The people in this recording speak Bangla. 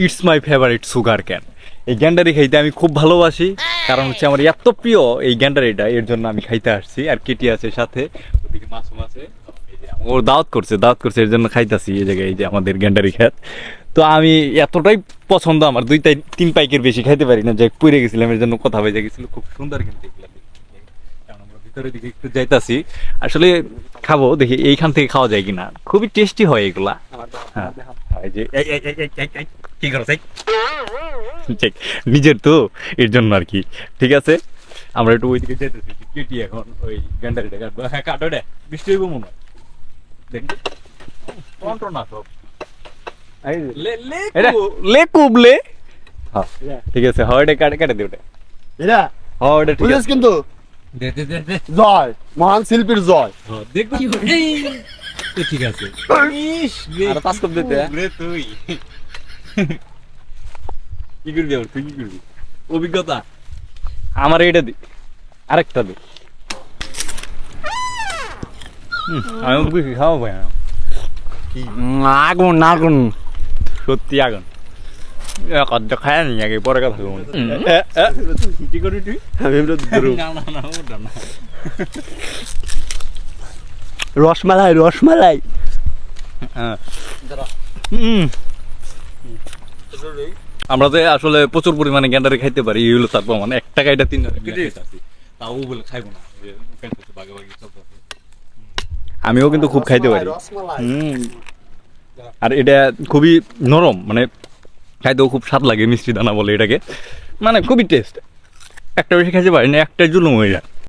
It's my favourite sugar cane. এই গ্যান্ডারি খাইতে আমি খুব ভালোবাসি, কারণ হচ্ছে আমার এত প্রিয় এই গ্যান্ডারিটা, এর জন্য আমি খাইতে আসছি। আর কেটি আছে সাথে, ওদিকে মাসুম আছে, ও দাওয়াত করছে এর জন্য খাইতাছি এই জায়গায়, এই যে আমাদের গ্যান্ডারি খেত। তো আমি এতটাই পছন্দ আমার, 2-3 পাইকের বেশি খাইতে পারি না, যে পুড়ে গেছিলাম এর জন্য কথা হয়ে গেছিল। খুব সুন্দর কিন্তু এগুলা দেখতে। কারণ আমরা ভিতরের দিকে একটু যাইতাছি, আসলে খাবো দেখি এইখান থেকে খাওয়া যায় কিনা। খুবই টেস্টি হয় এগুলা। হ্যাঁ, এই যে এই, কি করছ এই? ঠিক, নিজের তো, এর জন্য আর কি। ঠিক আছে, আমরা একটু ওইদিকে যেতেছি। কেটি এখন ওই গ্যান্ডারিটা কাটবো। হ্যাঁ কাটো রে, বৃষ্টি হইব মনে হয়। দেখি টন্টো না সব লে। হ্যাঁ ঠিক আছে, হয় এটা কাটে দিও। এরা হয় ওটা ঠিক বুঝেছ আছে। কিন্তু দে জয় মহান শিল্পীর জয়। দেখো তো ঠিক আছে। ইস আর 5 কাপ দিতে রে তুই কি করবি আবার, তুই কি করবি? অভিজ্ঞতা আমার এটা দি, আরেকটা দি। আমি বেশি খাওয়া পাই না, আগুন সত্যি আগুন। কত খায় নি আগে, পরে কথা বলবো। কি করবি তুই? আমি এমনি ধরু না ওটা না। রসমালাই হ্যাঁ। আমরা যে আসলে প্রচুর পরিমাণে গ্যান্ডারি খাইতে পারি, এই হলো তার প্রমাণ। 1 টাকা এটা 3 তাও বলে খাইবো না, আমিও কিন্তু খুব খাইতে পারি। আর এটা খুবই নরম, মানে খাইতেও খুব স্বাদ লাগে, মিষ্টি দানা বলে এটাকে, মানে খুবই টেস্ট। একটা বেশি খাইতে পারি না, একটাই জুলুম হয়ে যায়।